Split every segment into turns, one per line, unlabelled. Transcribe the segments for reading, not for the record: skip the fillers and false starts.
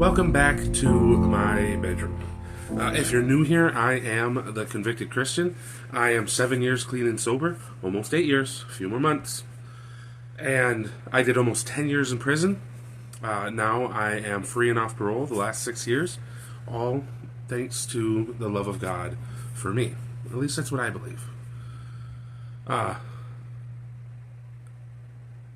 Welcome back to my bedroom. If you're new here, I am the Convicted Christian. I am 7 years clean and sober, almost 8 years, a few more months. And I did almost 10 years in prison. Now I am free and off parole the last 6 years, all thanks to the love of God for me. At least that's what I believe.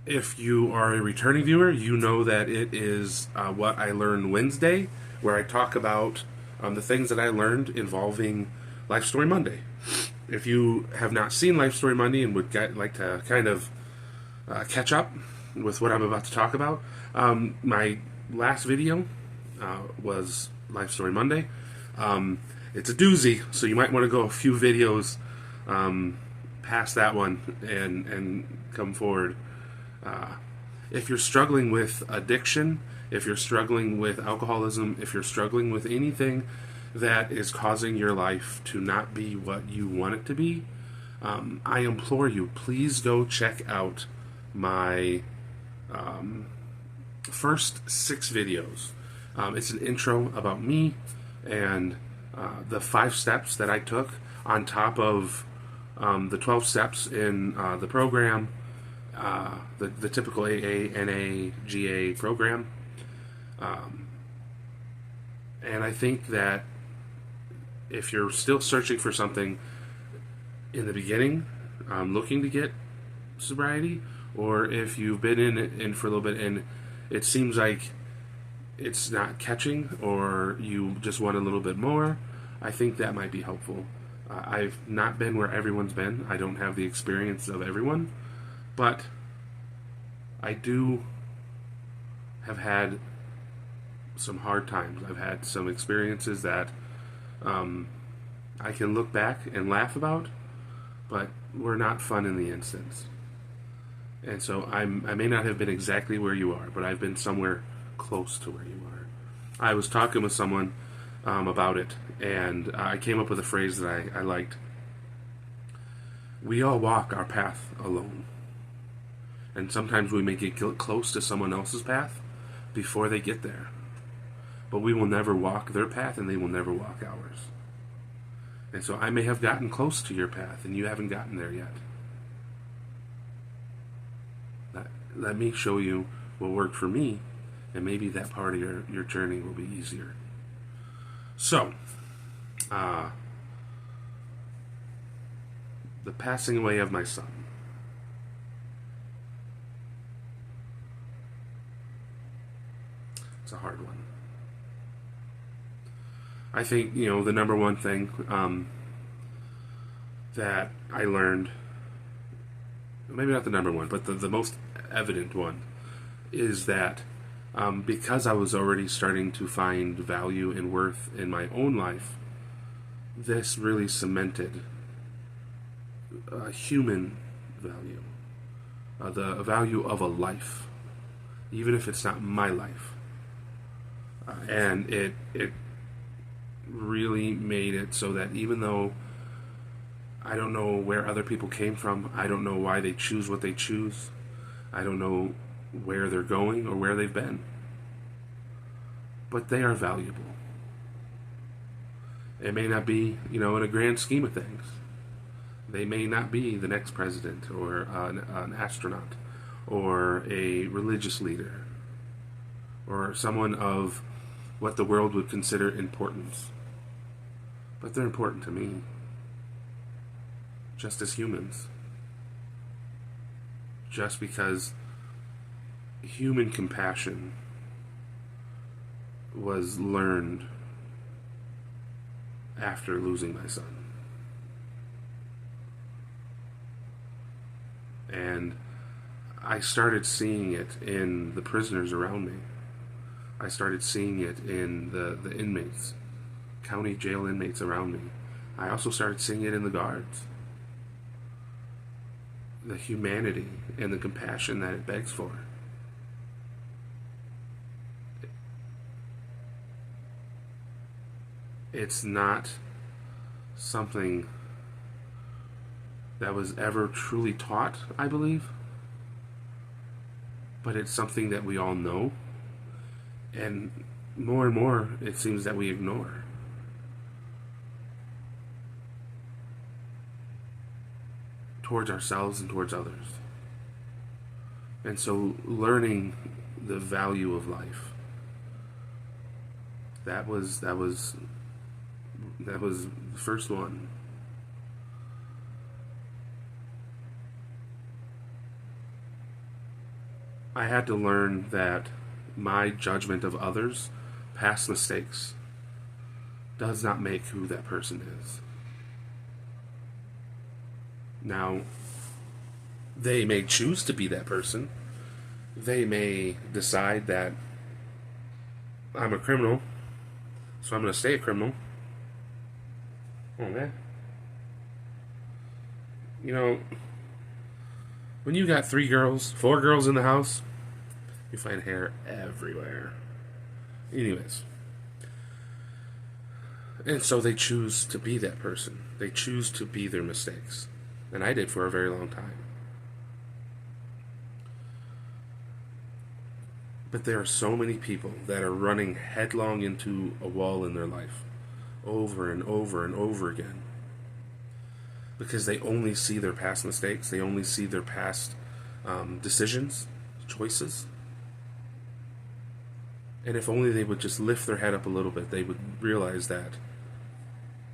If you are a returning viewer, you know that it is What I Learned Wednesday, where I talk about the things that I learned involving Life Story Monday. If you have not seen Life Story Monday and would like to kind of catch up with what I'm about to talk about, my last video was Life Story Monday. It's a doozy, so you might want to go a few videos past that one and come forward. If you're struggling with addiction, if you're struggling with alcoholism, if you're struggling with anything that is causing your life to not be what you want it to be, I implore you, please go check out my first 6 videos. It's an intro about me and the 5 steps that I took on top of the 12 steps in the program. The typical AA, NA, GA program. And I think that if you're still searching for something in the beginning, looking to get sobriety, or if you've been in for a little bit and it seems like it's not catching, or you just want a little bit more, I think that might be helpful. I've not been where everyone's been. I don't have the experience of everyone. But I do have had some hard times. I've had some experiences that I can look back and laugh about, but were not fun in the instance. And so I may not have been exactly where you are, but I've been somewhere close to where you are. I was talking with someone about it, and I came up with a phrase that I liked. We all walk our path alone. And sometimes we may get close to someone else's path before they get there. But we will never walk their path, and they will never walk ours. And so I may have gotten close to your path, and you haven't gotten there yet. Let me show you what worked for me, and maybe that part of your journey will be easier. So, the passing away of my son. It's a hard one. I think, the number one thing that I learned, maybe not the number one, but the most evident one, is that because I was already starting to find value and worth in my own life, this really cemented a human value, the value of a life, even if it's not my life. And it really made it so that even though I don't know where other people came from, I don't know why they choose what they choose, I don't know where they're going or where they've been, but they are valuable. It may not be, in a grand scheme of things. They may not be the next president or an astronaut or a religious leader or someone of what the world would consider importance. But they're important to me, just as humans. Just because human compassion was learned after losing my son. And I started seeing it in the prisoners around me. I started seeing it in the inmates, county jail inmates around me. I also started seeing it in the guards. The humanity and the compassion that it begs for. It's not something that was ever truly taught, I believe, but it's something that we all know. And more and more it seems that we ignore. Towards ourselves and towards others. And so learning the value of life, that was the first one. I had to learn that my judgment of others' past mistakes does not make who that person is. Now, they may choose to be that person. They may decide that I'm a criminal, so I'm going to stay a criminal. Oh, man. You know, when you got 4 girls in the house, you find hair everywhere. Anyways. And so they choose to be that person. They choose to be their mistakes. And I did for a very long time. But there are so many people that are running headlong into a wall in their life over and over and over again. Because they only see their past mistakes. They only see their past decisions, choices. And if only they would just lift their head up a little bit, they would realize that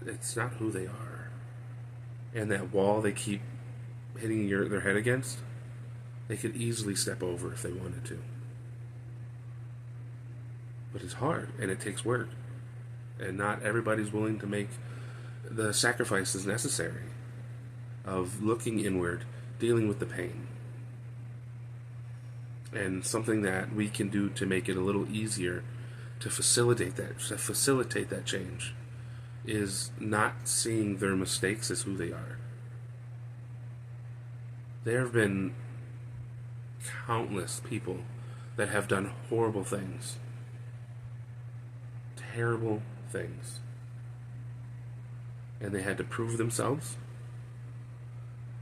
it's not who they are. And that wall they keep hitting their head against, they could easily step over if they wanted to. But it's hard, and it takes work. And not everybody's willing to make the sacrifices necessary of looking inward, dealing with the pain. And something that we can do to make it a little easier to facilitate that change is not seeing their mistakes as who they are. There have been countless people that have done horrible things, terrible things, and they had to prove themselves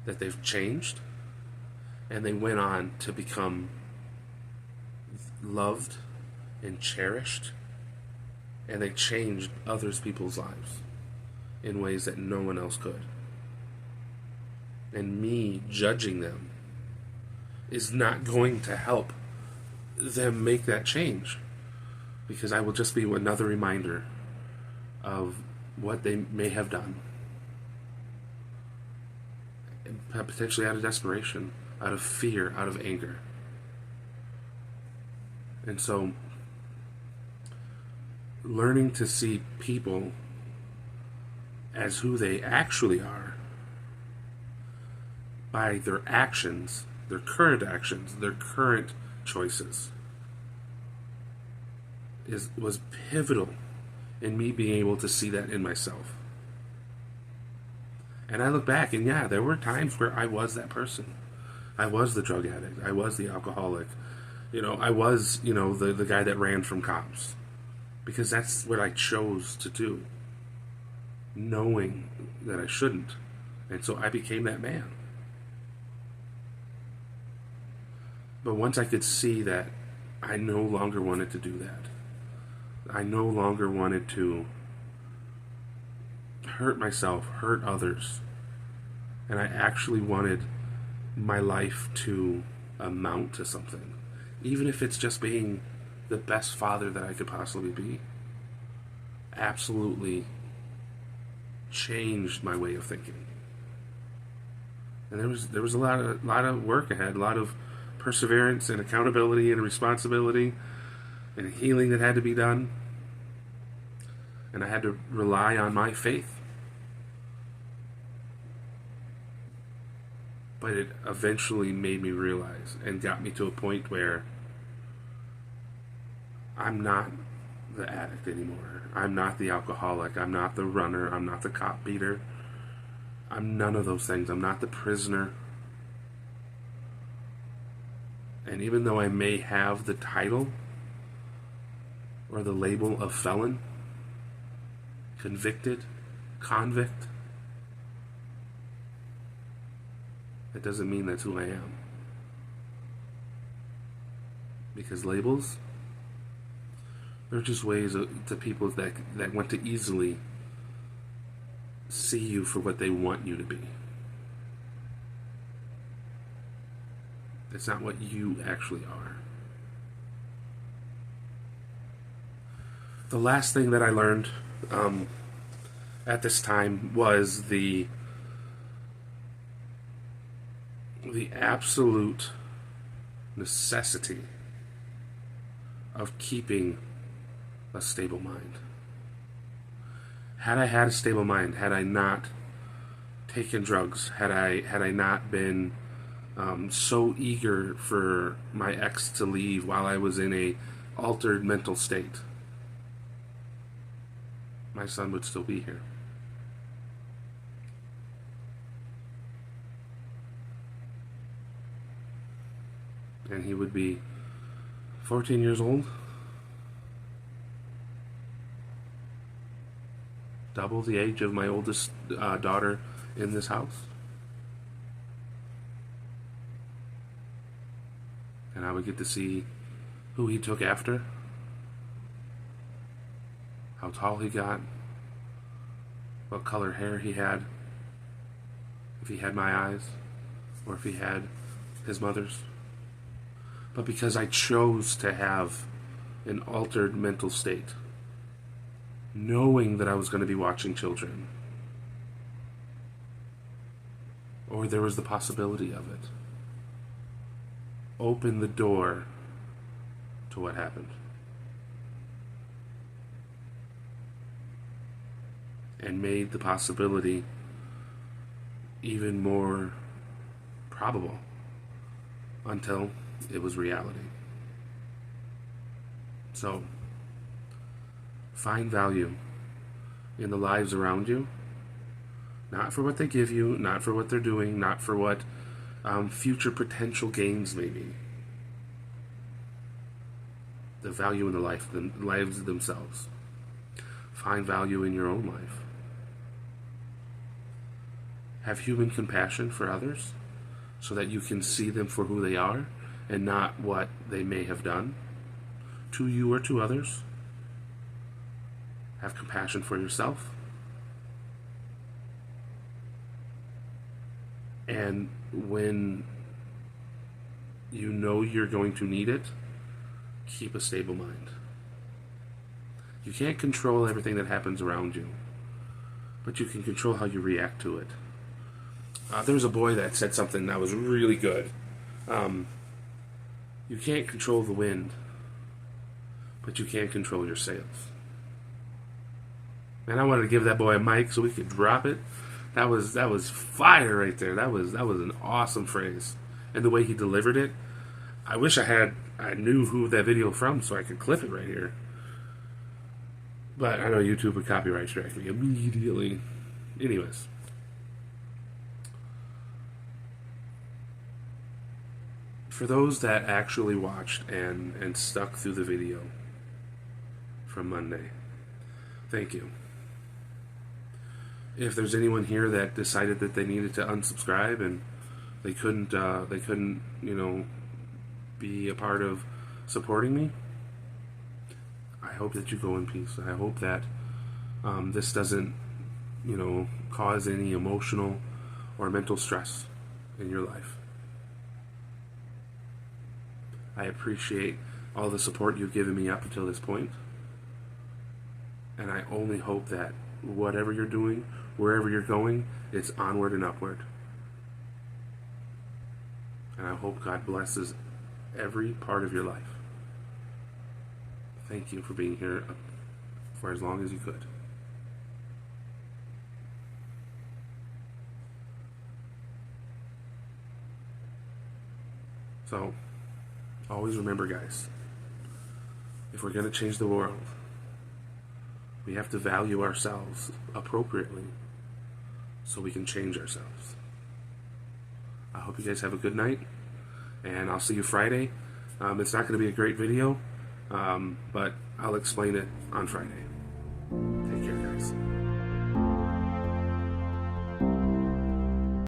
that they've changed, and they went on to become loved and cherished, and they changed people's lives in ways that no one else could. And me judging them is not going to help them make that change, because I will just be another reminder of what they may have done, and potentially out of desperation, out of fear, out of anger. And so learning to see people as who they actually are by their actions, their current choices, was pivotal in me being able to see that in myself. And I look back, and yeah, there were times where I was that person. I was the drug addict. I was the alcoholic. I was, the guy that ran from cops. Because that's what I chose to do, knowing that I shouldn't. And so I became that man. But once I could see that I no longer wanted to do that, I no longer wanted to hurt myself, hurt others, and I actually wanted my life to amount to something, even if it's just being the best father that I could possibly be, absolutely changed my way of thinking. And there was a lot of work ahead, a lot of perseverance and accountability and responsibility and healing that had to be done. And I had to rely on my faith. But it eventually made me realize and got me to a point where I'm not the addict anymore. I'm not the alcoholic. I'm not the runner. I'm not the cop beater. I'm none of those things. I'm not the prisoner. And even though I may have the title or the label of felon, convicted, convict, that doesn't mean that's who I am. Because labels They're just ways to people that want to easily see you for what they want you to be. It's not what you actually are. The last thing that I learned at this time was the absolute necessity of keeping a stable mind. Had I had a stable mind, had I not taken drugs, had I not been so eager for my ex to leave while I was in a altered mental state, my son would still be here. And he would be 14 years old, double the age of my oldest daughter in this house. And I would get to see who he took after, how tall he got, what color hair he had, if he had my eyes, or if he had his mother's. But because I chose to have an altered mental state, knowing that I was going to be watching children, or there was the possibility of it, opened the door to what happened. And made the possibility even more probable until it was reality. So, find value in the lives around you, not for what they give you, not for what they're doing, not for what future potential gains may be. The value in the lives themselves. Find value in your own life. Have human compassion for others so that you can see them for who they are and not what they may have done to you or to others. Have compassion for yourself. And when you know you're going to need it, keep a stable mind. You can't control everything that happens around you, but you can control how you react to it. There was a boy that said something that was really good. You can't control the wind, but you can control your sails. And I wanted to give that boy a mic so we could drop it. That was fire right there. That was an awesome phrase. And the way he delivered it, I wish I knew who that video from so I could clip it right here. But I know YouTube would copyright strike me immediately. Anyways. For those that actually watched and stuck through the video from Monday, thank you. If there's anyone here that decided that they needed to unsubscribe and they couldn't, be a part of supporting me, I hope that you go in peace. I hope that this doesn't, cause any emotional or mental stress in your life. I appreciate all the support you've given me up until this point. And I only hope that whatever you're doing, wherever you're going, it's onward and upward. And I hope God blesses every part of your life. Thank you for being here for as long as you could. So, always remember, guys, if we're going to change the world, we have to value ourselves appropriately so we can change ourselves. I hope you guys have a good night, and I'll see you Friday. It's not going to be a great video, but I'll explain it on Friday.